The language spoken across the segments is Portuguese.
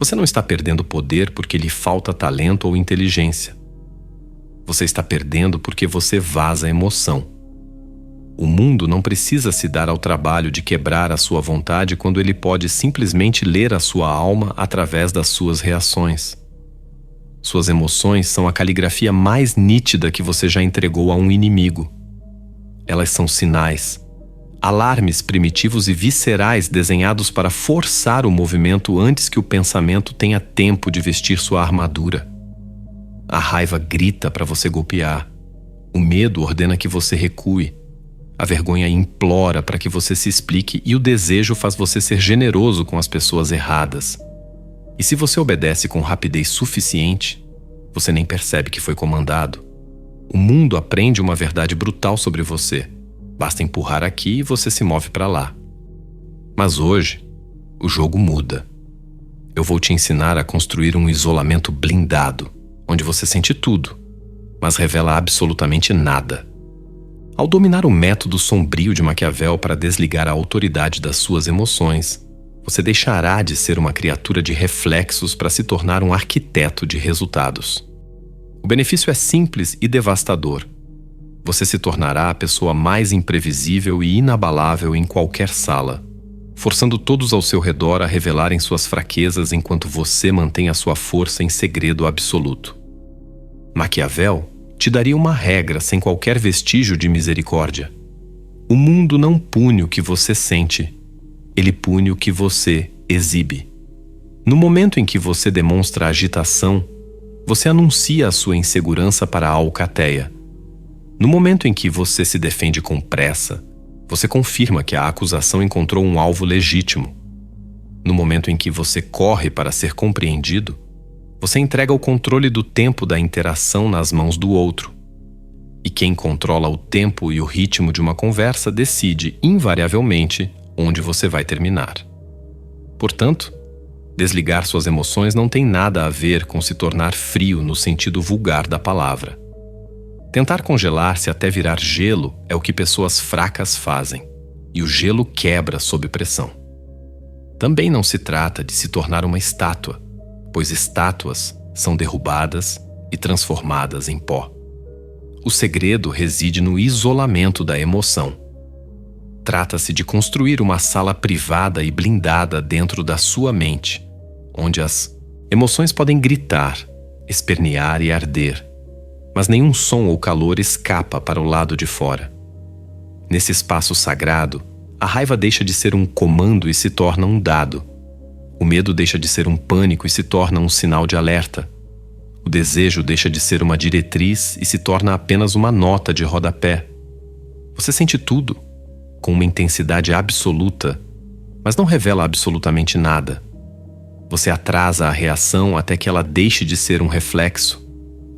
Você não está perdendo poder porque lhe falta talento ou inteligência. Você está perdendo porque você vaza emoção. O mundo não precisa se dar ao trabalho de quebrar a sua vontade quando ele pode simplesmente ler a sua alma através das suas reações. Suas emoções são a caligrafia mais nítida que você já entregou a um inimigo. Elas são sinais, alarmes primitivos e viscerais desenhados para forçar o movimento antes que o pensamento tenha tempo de vestir sua armadura. A raiva grita para você golpear. O medo ordena que você recue. A vergonha implora para que você se explique e o desejo faz você ser generoso com as pessoas erradas. E se você obedece com rapidez suficiente, você nem percebe que foi comandado. O mundo aprende uma verdade brutal sobre você. Basta empurrar aqui e você se move para lá. Mas hoje, o jogo muda. Eu vou te ensinar a construir um isolamento blindado, onde você sente tudo, mas revela absolutamente nada. Ao dominar o método sombrio de Maquiavel para desligar a autoridade das suas emoções, você deixará de ser uma criatura de reflexos para se tornar um arquiteto de resultados. O benefício é simples e devastador. Você se tornará a pessoa mais imprevisível e inabalável em qualquer sala, forçando todos ao seu redor a revelarem suas fraquezas enquanto você mantém a sua força em segredo absoluto. Maquiavel te daria uma regra sem qualquer vestígio de misericórdia. O mundo não pune o que você sente, ele pune o que você exibe. No momento em que você demonstra agitação, você anuncia a sua insegurança para a alcateia. No momento em que você se defende com pressa, você confirma que a acusação encontrou um alvo legítimo. No momento em que você corre para ser compreendido, você entrega o controle do tempo da interação nas mãos do outro. E quem controla o tempo e o ritmo de uma conversa decide, invariavelmente, onde você vai terminar. Portanto, desligar suas emoções não tem nada a ver com se tornar frio no sentido vulgar da palavra. Tentar congelar-se até virar gelo é o que pessoas fracas fazem, e o gelo quebra sob pressão. Também não se trata de se tornar uma estátua, pois estátuas são derrubadas e transformadas em pó. O segredo reside no isolamento da emoção. Trata-se de construir uma sala privada e blindada dentro da sua mente, onde as emoções podem gritar, espernear e arder, mas nenhum som ou calor escapa para o lado de fora. Nesse espaço sagrado, a raiva deixa de ser um comando e se torna um dado. O medo deixa de ser um pânico e se torna um sinal de alerta. O desejo deixa de ser uma diretriz e se torna apenas uma nota de rodapé. Você sente tudo, com uma intensidade absoluta, mas não revela absolutamente nada. Você atrasa a reação até que ela deixe de ser um reflexo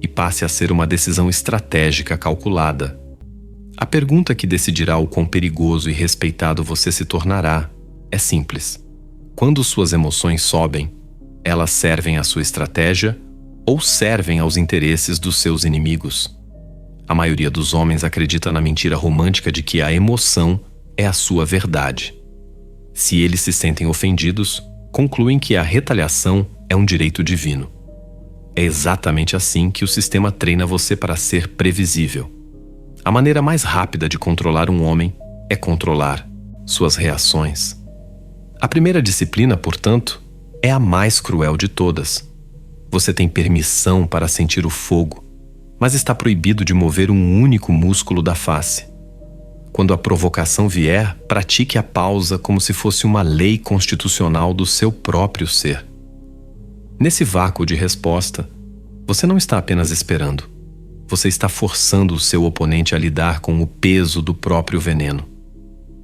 e passe a ser uma decisão estratégica calculada. A pergunta que decidirá o quão perigoso e respeitado você se tornará é simples. Quando suas emoções sobem, elas servem à sua estratégia ou servem aos interesses dos seus inimigos? A maioria dos homens acredita na mentira romântica de que a emoção é a sua verdade. Se eles se sentem ofendidos, concluem que a retaliação é um direito divino. É exatamente assim que o sistema treina você para ser previsível. A maneira mais rápida de controlar um homem é controlar suas reações. A primeira disciplina, portanto, é a mais cruel de todas. Você tem permissão para sentir o fogo, mas está proibido de mover um único músculo da face. Quando a provocação vier, pratique a pausa como se fosse uma lei constitucional do seu próprio ser. Nesse vácuo de resposta, você não está apenas esperando. Você está forçando o seu oponente a lidar com o peso do próprio veneno.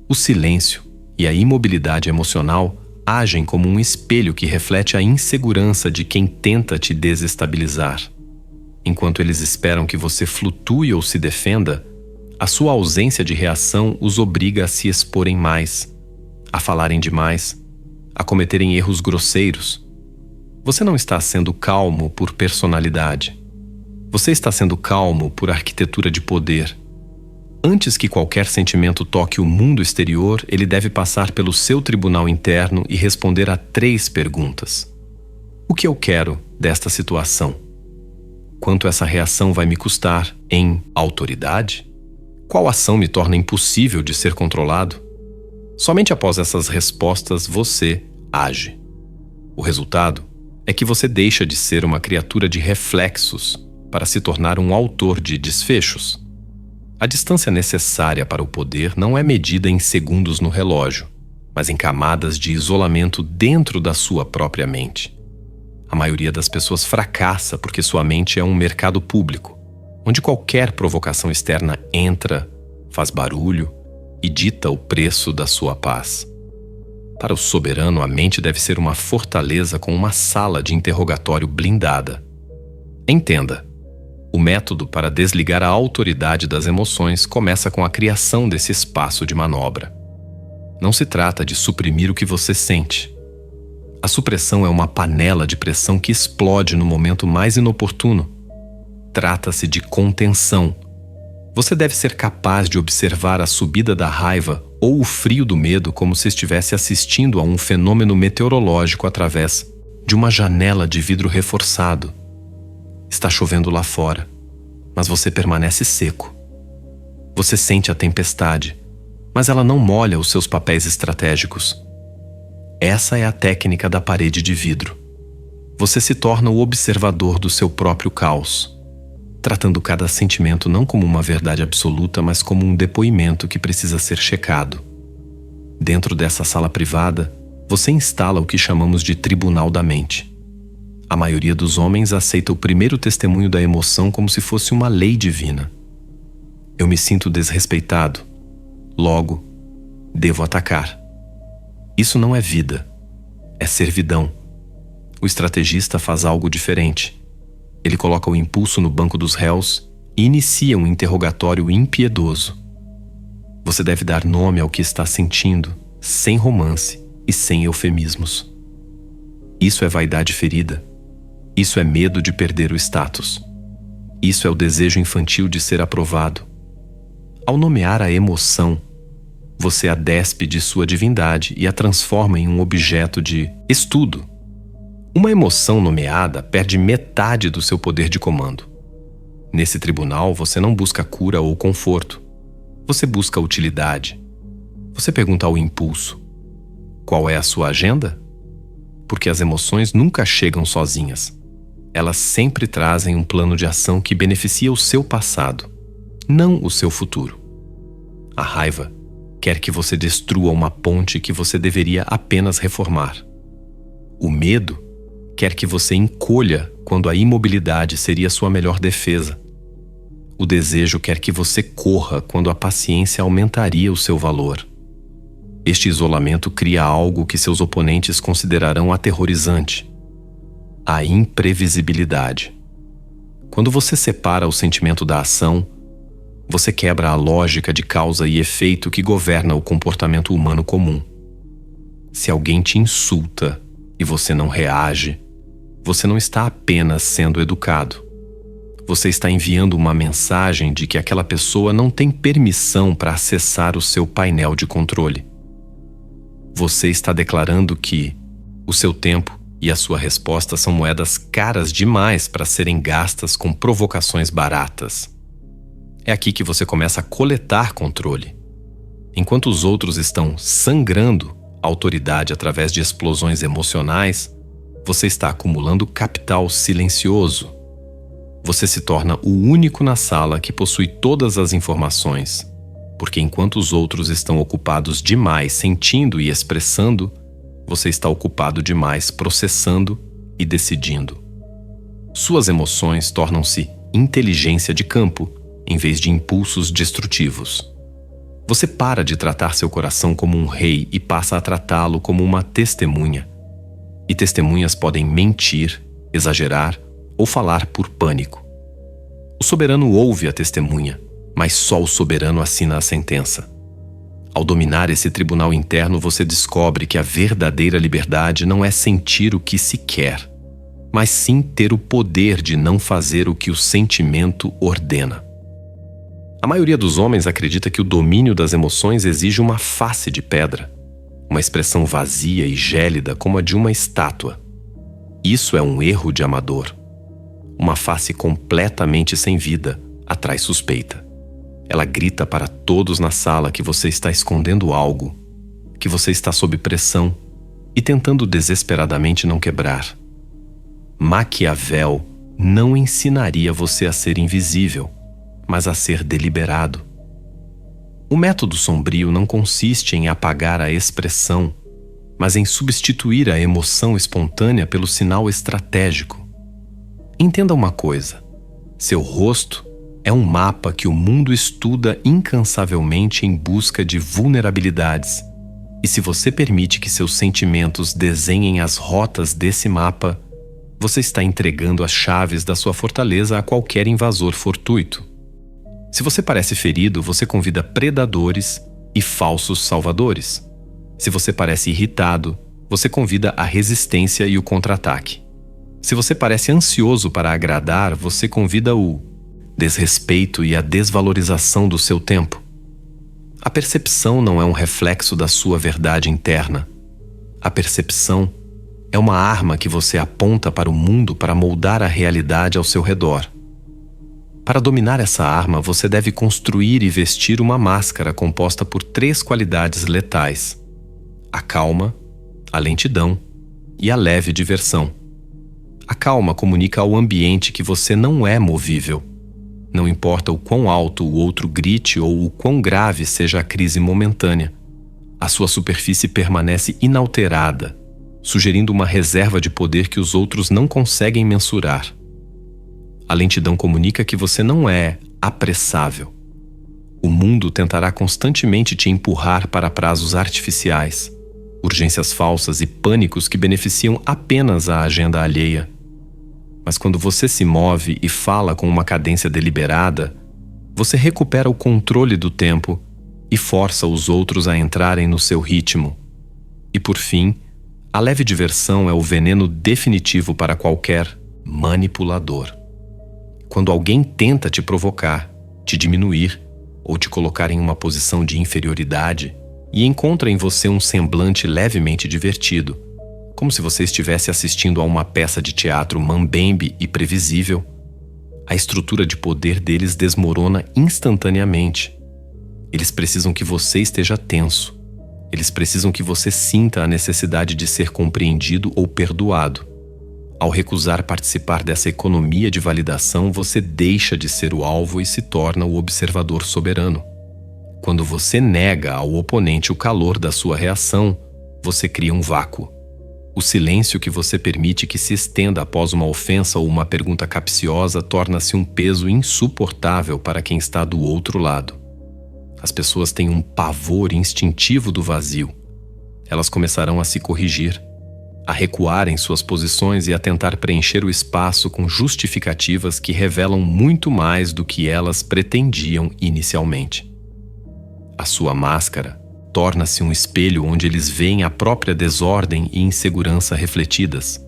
O silêncio e a imobilidade emocional agem como um espelho que reflete a insegurança de quem tenta te desestabilizar. Enquanto eles esperam que você flutue ou se defenda, a sua ausência de reação os obriga a se exporem mais, a falarem demais, a cometerem erros grosseiros. Você não está sendo calmo por personalidade. Você está sendo calmo por arquitetura de poder. Antes que qualquer sentimento toque o mundo exterior, ele deve passar pelo seu tribunal interno e responder a 3 perguntas. O que eu quero desta situação? Quanto essa reação vai me custar em autoridade? Qual ação me torna impossível de ser controlado? Somente após essas respostas você age. O resultado é que você deixa de ser uma criatura de reflexos para se tornar um autor de desfechos. A distância necessária para o poder não é medida em segundos no relógio, mas em camadas de isolamento dentro da sua própria mente. A maioria das pessoas fracassa porque sua mente é um mercado público, onde qualquer provocação externa entra, faz barulho e dita o preço da sua paz. Para o soberano, a mente deve ser uma fortaleza com uma sala de interrogatório blindada. Entenda, o método para desligar a autoridade das emoções começa com a criação desse espaço de manobra. Não se trata de suprimir o que você sente. A supressão é uma panela de pressão que explode no momento mais inoportuno. Trata-se de contenção. Você deve ser capaz de observar a subida da raiva ou o frio do medo como se estivesse assistindo a um fenômeno meteorológico através de uma janela de vidro reforçado. Está chovendo lá fora, mas você permanece seco. Você sente a tempestade, mas ela não molha os seus papéis estratégicos. Essa é a técnica da parede de vidro. Você se torna o observador do seu próprio caos, tratando cada sentimento não como uma verdade absoluta, mas como um depoimento que precisa ser checado. Dentro dessa sala privada, você instala o que chamamos de tribunal da mente. A maioria dos homens aceita o primeiro testemunho da emoção como se fosse uma lei divina. Eu me sinto desrespeitado. Logo, devo atacar. Isso não é vida, é servidão. O estrategista faz algo diferente. Ele coloca o impulso no banco dos réus e inicia um interrogatório impiedoso. Você deve dar nome ao que está sentindo, sem romance e sem eufemismos. Isso é vaidade ferida. Isso é medo de perder o status. Isso é o desejo infantil de ser aprovado. Ao nomear a emoção, você a despe de sua divindade e a transforma em um objeto de estudo. Uma emoção nomeada perde metade do seu poder de comando. Nesse tribunal, você não busca cura ou conforto. Você busca utilidade. Você pergunta ao impulso: qual é a sua agenda? Porque as emoções nunca chegam sozinhas. Elas sempre trazem um plano de ação que beneficia o seu passado, não o seu futuro. A raiva quer que você destrua uma ponte que você deveria apenas reformar. O medo quer que você encolha quando a imobilidade seria sua melhor defesa. O desejo quer que você corra quando a paciência aumentaria o seu valor. Este isolamento cria algo que seus oponentes considerarão aterrorizante: a imprevisibilidade. Quando você separa o sentimento da ação, você quebra a lógica de causa e efeito que governa o comportamento humano comum. Se alguém te insulta e você não reage, você não está apenas sendo educado. Você está enviando uma mensagem de que aquela pessoa não tem permissão para acessar o seu painel de controle. Você está declarando que o seu tempo e a sua resposta são moedas caras demais para serem gastas com provocações baratas. É aqui que você começa a coletar controle. Enquanto os outros estão sangrando a autoridade através de explosões emocionais, você está acumulando capital silencioso. Você se torna o único na sala que possui todas as informações, porque enquanto os outros estão ocupados demais sentindo e expressando, você está ocupado demais processando e decidindo. Suas emoções tornam-se inteligência de campo, em vez de impulsos destrutivos. Você para de tratar seu coração como um rei e passa a tratá-lo como uma testemunha. E testemunhas podem mentir, exagerar ou falar por pânico. O soberano ouve a testemunha, mas só o soberano assina a sentença. Ao dominar esse tribunal interno, você descobre que a verdadeira liberdade não é sentir o que se quer, mas sim ter o poder de não fazer o que o sentimento ordena. A maioria dos homens acredita que o domínio das emoções exige uma face de pedra, uma expressão vazia e gélida como a de uma estátua. Isso é um erro de amador. Uma face completamente sem vida atrai suspeita. Ela grita para todos na sala que você está escondendo algo, que você está sob pressão e tentando desesperadamente não quebrar. Maquiavel não ensinaria você a ser invisível, mas a ser deliberado. O método sombrio não consiste em apagar a expressão, mas em substituir a emoção espontânea pelo sinal estratégico. Entenda uma coisa: seu rosto é um mapa que o mundo estuda incansavelmente em busca de vulnerabilidades. E se você permite que seus sentimentos desenhem as rotas desse mapa, você está entregando as chaves da sua fortaleza a qualquer invasor fortuito. Se você parece ferido, você convida predadores e falsos salvadores. Se você parece irritado, você convida a resistência e o contra-ataque. Se você parece ansioso para agradar, você convida o desrespeito e a desvalorização do seu tempo. A percepção não é um reflexo da sua verdade interna. A percepção é uma arma que você aponta para o mundo para moldar a realidade ao seu redor. Para dominar essa arma, você deve construir e vestir uma máscara composta por 3 qualidades letais: a calma, a lentidão e a leve diversão. A calma comunica ao ambiente que você não é movível. Não importa o quão alto o outro grite ou o quão grave seja a crise momentânea, a sua superfície permanece inalterada, sugerindo uma reserva de poder que os outros não conseguem mensurar. A lentidão comunica que você não é apressável. O mundo tentará constantemente te empurrar para prazos artificiais, urgências falsas e pânicos que beneficiam apenas a agenda alheia. Mas quando você se move e fala com uma cadência deliberada, você recupera o controle do tempo e força os outros a entrarem no seu ritmo. E por fim, a leve diversão é o veneno definitivo para qualquer manipulador. Quando alguém tenta te provocar, te diminuir ou te colocar em uma posição de inferioridade e encontra em você um semblante levemente divertido, como se você estivesse assistindo a uma peça de teatro mambembe e previsível, a estrutura de poder deles desmorona instantaneamente. Eles precisam que você esteja tenso. Eles precisam que você sinta a necessidade de ser compreendido ou perdoado. Ao recusar participar dessa economia de validação, você deixa de ser o alvo e se torna o observador soberano. Quando você nega ao oponente o calor da sua reação, você cria um vácuo. O silêncio que você permite que se estenda após uma ofensa ou uma pergunta capciosa torna-se um peso insuportável para quem está do outro lado. As pessoas têm um pavor instintivo do vazio. Elas começarão a se corrigir, a recuar em suas posições e a tentar preencher o espaço com justificativas que revelam muito mais do que elas pretendiam inicialmente. A sua máscara torna-se um espelho onde eles veem a própria desordem e insegurança refletidas.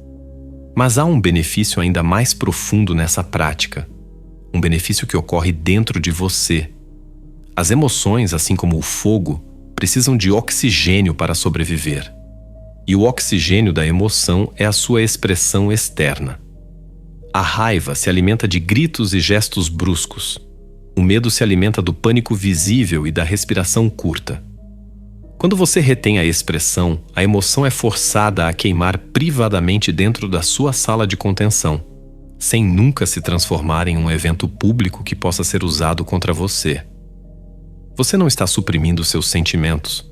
Mas há um benefício ainda mais profundo nessa prática, um benefício que ocorre dentro de você. As emoções, assim como o fogo, precisam de oxigênio para sobreviver. E o oxigênio da emoção é a sua expressão externa. A raiva se alimenta de gritos e gestos bruscos. O medo se alimenta do pânico visível e da respiração curta. Quando você retém a expressão, a emoção é forçada a queimar privadamente dentro da sua sala de contenção, sem nunca se transformar em um evento público que possa ser usado contra você. Você não está suprimindo seus sentimentos.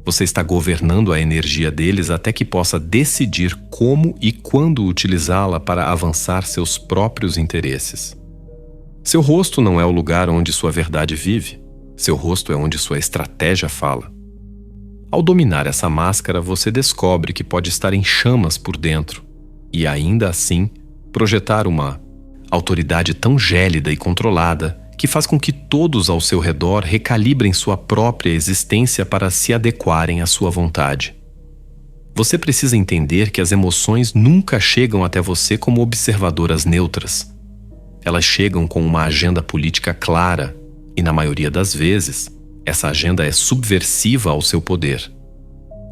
Você está governando a energia deles até que possa decidir como e quando utilizá-la para avançar seus próprios interesses. Seu rosto não é o lugar onde sua verdade vive. Seu rosto é onde sua estratégia fala. Ao dominar essa máscara, você descobre que pode estar em chamas por dentro e, ainda assim, projetar uma autoridade tão gélida e controlada que faz com que todos ao seu redor recalibrem sua própria existência para se adequarem à sua vontade. Você precisa entender que as emoções nunca chegam até você como observadoras neutras. Elas chegam com uma agenda política clara e, na maioria das vezes, essa agenda é subversiva ao seu poder.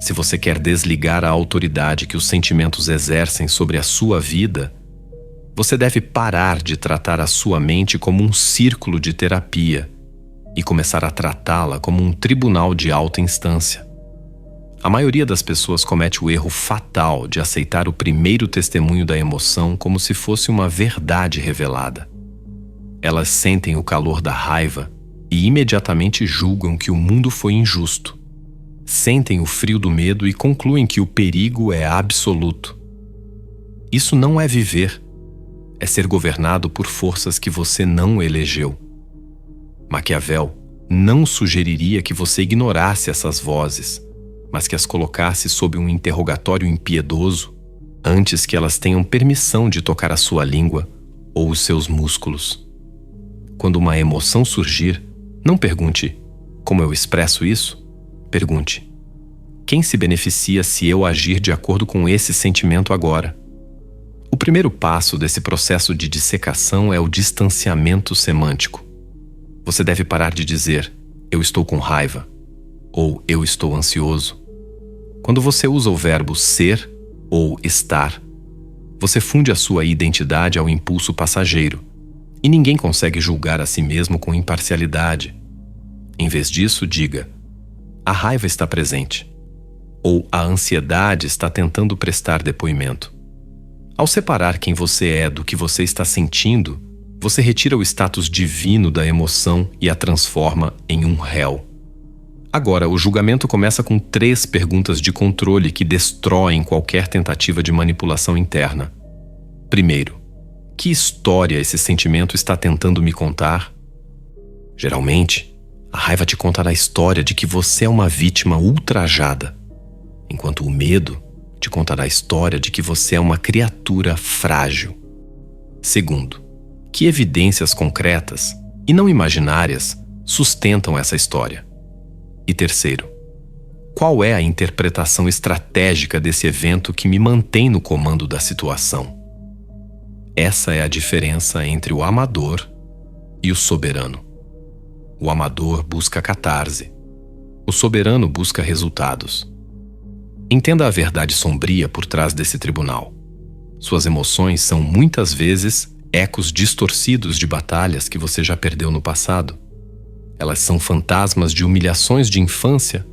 Se você quer desligar a autoridade que os sentimentos exercem sobre a sua vida, você deve parar de tratar a sua mente como um círculo de terapia e começar a tratá-la como um tribunal de alta instância. A maioria das pessoas comete o erro fatal de aceitar o primeiro testemunho da emoção como se fosse uma verdade revelada. Elas sentem o calor da raiva e imediatamente julgam que o mundo foi injusto. Sentem o frio do medo e concluem que o perigo é absoluto. Isso não é viver. É ser governado por forças que você não elegeu. Maquiavel não sugeriria que você ignorasse essas vozes, mas que as colocasse sob um interrogatório impiedoso antes que elas tenham permissão de tocar a sua língua ou os seus músculos. Quando uma emoção surgir, não pergunte: como eu expresso isso? Pergunte: quem se beneficia se eu agir de acordo com esse sentimento agora? O primeiro passo desse processo de dissecação é o distanciamento semântico. Você deve parar de dizer: eu estou com raiva ou eu estou ansioso. Quando você usa o verbo ser ou estar, você funde a sua identidade ao impulso passageiro, e ninguém consegue julgar a si mesmo com imparcialidade. Em vez disso, diga: a raiva está presente, ou a ansiedade está tentando prestar depoimento. Ao separar quem você é do que você está sentindo, você retira o status divino da emoção e a transforma em um réu. Agora, o julgamento começa com 3 perguntas de controle que destroem qualquer tentativa de manipulação interna. Primeiro, que história esse sentimento está tentando me contar? Geralmente, a raiva te contará a história de que você é uma vítima ultrajada, enquanto o medo te contará a história de que você é uma criatura frágil. Segundo, que evidências concretas, e não imaginárias, sustentam essa história? E terceiro, qual é a interpretação estratégica desse evento que me mantém no comando da situação? Essa é a diferença entre o amador e o soberano. O amador busca catarse. O soberano busca resultados. Entenda a verdade sombria por trás desse tribunal. Suas emoções são muitas vezes ecos distorcidos de batalhas que você já perdeu no passado. Elas são fantasmas de humilhações de infância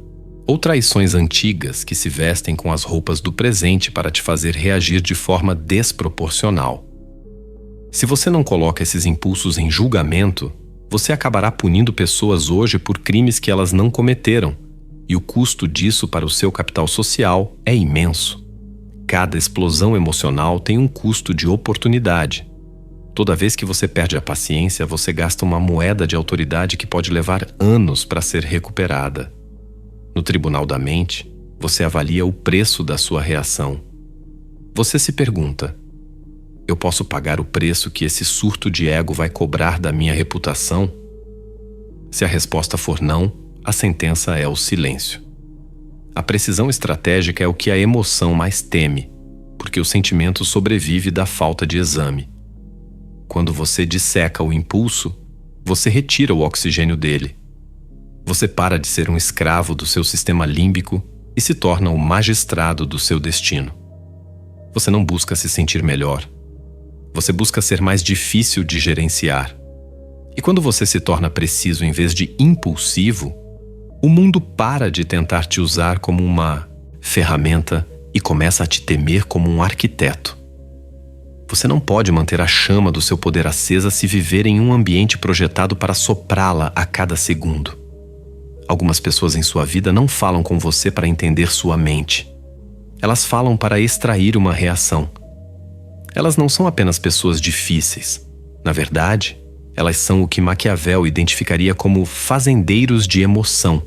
ou traições antigas que se vestem com as roupas do presente para te fazer reagir de forma desproporcional. Se você não coloca esses impulsos em julgamento, você acabará punindo pessoas hoje por crimes que elas não cometeram, e o custo disso para o seu capital social é imenso. Cada explosão emocional tem um custo de oportunidade. Toda vez que você perde a paciência, você gasta uma moeda de autoridade que pode levar anos para ser recuperada. No tribunal da mente, você avalia o preço da sua reação. Você se pergunta: eu posso pagar o preço que esse surto de ego vai cobrar da minha reputação? Se a resposta for não, a sentença é o silêncio. A precisão estratégica é o que a emoção mais teme, porque o sentimento sobrevive da falta de exame. Quando você disseca o impulso, você retira o oxigênio dele. Você para de ser um escravo do seu sistema límbico e se torna o magistrado do seu destino. Você não busca se sentir melhor. Você busca ser mais difícil de gerenciar. E quando você se torna preciso em vez de impulsivo, o mundo para de tentar te usar como uma ferramenta e começa a te temer como um arquiteto. Você não pode manter a chama do seu poder acesa se viver em um ambiente projetado para soprá-la a cada segundo. Algumas pessoas em sua vida não falam com você para entender sua mente. Elas falam para extrair uma reação. Elas não são apenas pessoas difíceis. Na verdade, elas são o que Maquiavel identificaria como fazendeiros de emoção.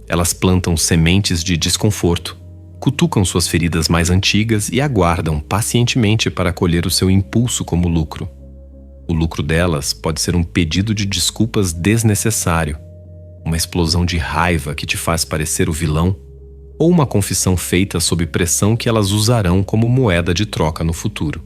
Elas plantam sementes de desconforto, cutucam suas feridas mais antigas e aguardam pacientemente para colher o seu impulso como lucro. O lucro delas pode ser um pedido de desculpas desnecessário, uma explosão de raiva que te faz parecer o vilão, ou uma confissão feita sob pressão que elas usarão como moeda de troca no futuro.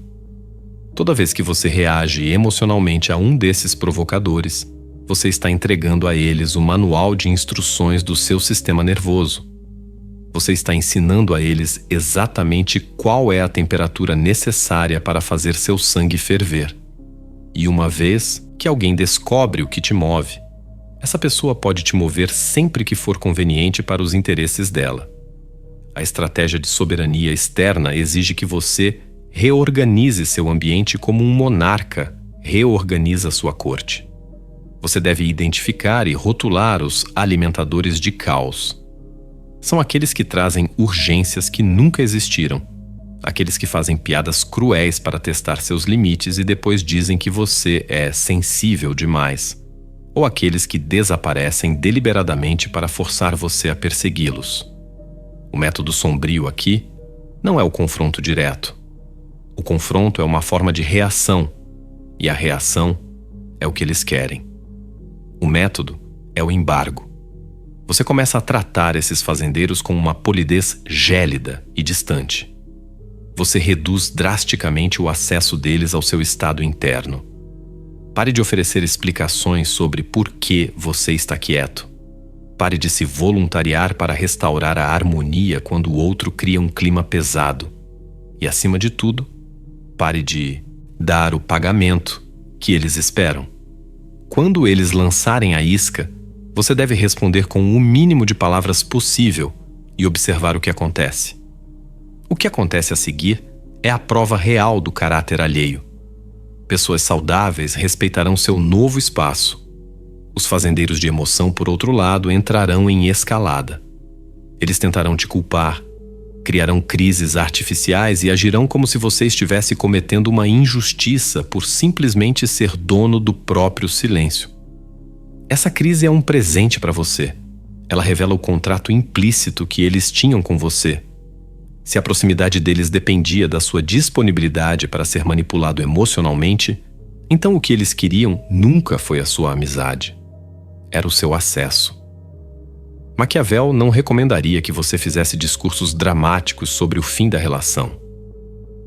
Toda vez que você reage emocionalmente a um desses provocadores, você está entregando a eles o manual de instruções do seu sistema nervoso. Você está ensinando a eles exatamente qual é a temperatura necessária para fazer seu sangue ferver. E uma vez que alguém descobre o que te move, essa pessoa pode te mover sempre que for conveniente para os interesses dela. A estratégia de soberania externa exige que você reorganize seu ambiente como um monarca reorganiza sua corte. Você deve identificar e rotular os alimentadores de caos. São aqueles que trazem urgências que nunca existiram. Aqueles que fazem piadas cruéis para testar seus limites e depois dizem que você é sensível demais. Ou aqueles que desaparecem deliberadamente para forçar você a persegui-los. O método sombrio aqui não é o confronto direto. O confronto é uma forma de reação, e a reação é o que eles querem. O método é o embargo. Você começa a tratar esses fazendeiros com uma polidez gélida e distante. Você reduz drasticamente o acesso deles ao seu estado interno. Pare de oferecer explicações sobre por que você está quieto. Pare de se voluntariar para restaurar a harmonia quando o outro cria um clima pesado. E, acima de tudo, pare de dar o pagamento que eles esperam. Quando eles lançarem a isca, você deve responder com o mínimo de palavras possível e observar o que acontece. O que acontece a seguir é a prova real do caráter alheio. Pessoas saudáveis respeitarão seu novo espaço. Os fazendeiros de emoção, por outro lado, entrarão em escalada. Eles tentarão te culpar, criarão crises artificiais e agirão como se você estivesse cometendo uma injustiça por simplesmente ser dono do próprio silêncio. Essa crise é um presente para você. Ela revela o contrato implícito que eles tinham com você. Se a proximidade deles dependia da sua disponibilidade para ser manipulado emocionalmente, então o que eles queriam nunca foi a sua amizade. Era o seu acesso. Maquiavel não recomendaria que você fizesse discursos dramáticos sobre o fim da relação.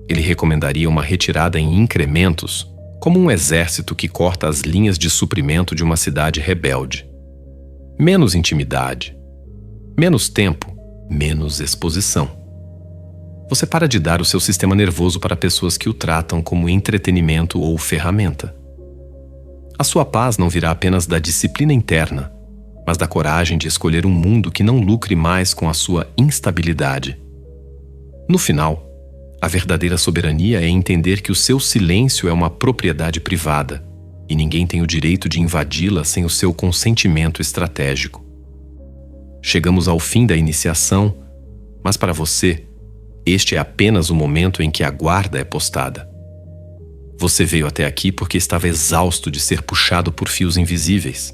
Ele recomendaria uma retirada em incrementos, como um exército que corta as linhas de suprimento de uma cidade rebelde. Menos intimidade, menos tempo, menos exposição. Você para de dar o seu sistema nervoso para pessoas que o tratam como entretenimento ou ferramenta. A sua paz não virá apenas da disciplina interna, mas da coragem de escolher um mundo que não lucre mais com a sua instabilidade. No final, a verdadeira soberania é entender que o seu silêncio é uma propriedade privada e ninguém tem o direito de invadi-la sem o seu consentimento estratégico. Chegamos ao fim da iniciação, mas para você, este é apenas o momento em que a guarda é postada. Você veio até aqui porque estava exausto de ser puxado por fios invisíveis,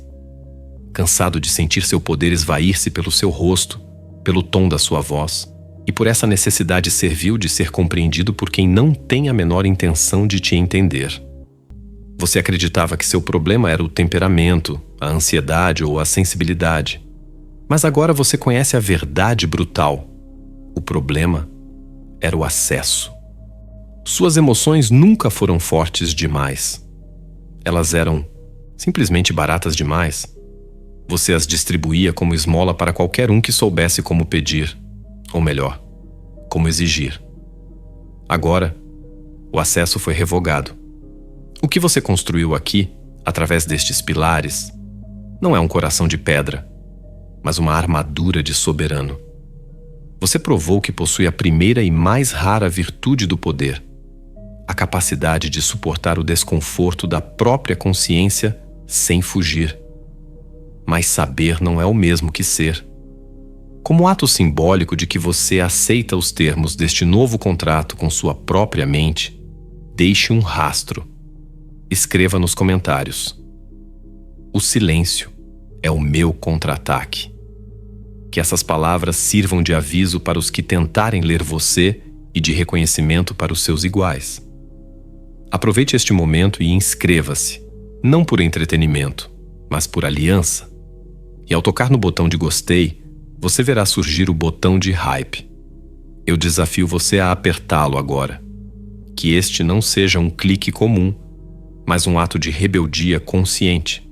cansado de sentir seu poder esvair-se pelo seu rosto, pelo tom da sua voz, e por essa necessidade servil de ser compreendido por quem não tem a menor intenção de te entender. Você acreditava que seu problema era o temperamento, a ansiedade ou a sensibilidade. Mas agora você conhece a verdade brutal. O problema era o acesso. Suas emoções nunca foram fortes demais. Elas eram simplesmente baratas demais. Você as distribuía como esmola para qualquer um que soubesse como pedir, ou melhor, como exigir. Agora, o acesso foi revogado. O que você construiu aqui, através destes pilares, não é um coração de pedra, mas uma armadura de soberano. Você provou que possui a primeira e mais rara virtude do poder, a capacidade de suportar o desconforto da própria consciência sem fugir. Mas saber não é o mesmo que ser. Como ato simbólico de que você aceita os termos deste novo contrato com sua própria mente, deixe um rastro. Escreva nos comentários: o silêncio é o meu contra-ataque. Que essas palavras sirvam de aviso para os que tentarem ler você e de reconhecimento para os seus iguais. Aproveite este momento e inscreva-se, não por entretenimento, mas por aliança. E ao tocar no botão de gostei, você verá surgir o botão de hype. Eu desafio você a apertá-lo agora. Que este não seja um clique comum, mas um ato de rebeldia consciente.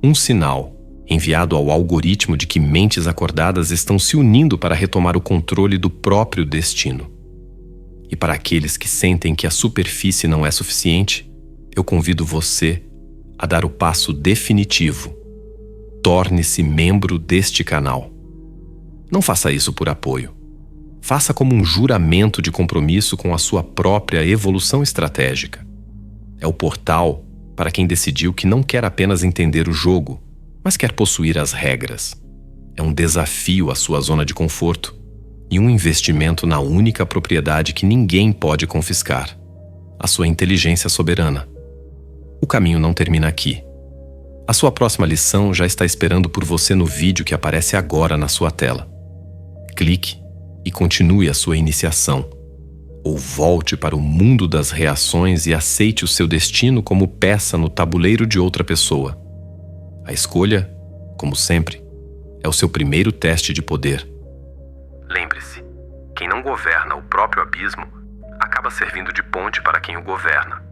Um sinal enviado ao algoritmo de que mentes acordadas estão se unindo para retomar o controle do próprio destino. E para aqueles que sentem que a superfície não é suficiente, eu convido você a dar o passo definitivo. Torne-se membro deste canal. Não faça isso por apoio. Faça como um juramento de compromisso com a sua própria evolução estratégica. É o portal para quem decidiu que não quer apenas entender o jogo, mas quer possuir as regras. É um desafio à sua zona de conforto e um investimento na única propriedade que ninguém pode confiscar: a sua inteligência soberana. O caminho não termina aqui. A sua próxima lição já está esperando por você no vídeo que aparece agora na sua tela. Clique e continue a sua iniciação. Ou volte para o mundo das reações e aceite o seu destino como peça no tabuleiro de outra pessoa. A escolha, como sempre, é o seu primeiro teste de poder. Lembre-se, quem não governa o próprio abismo acaba servindo de ponte para quem o governa.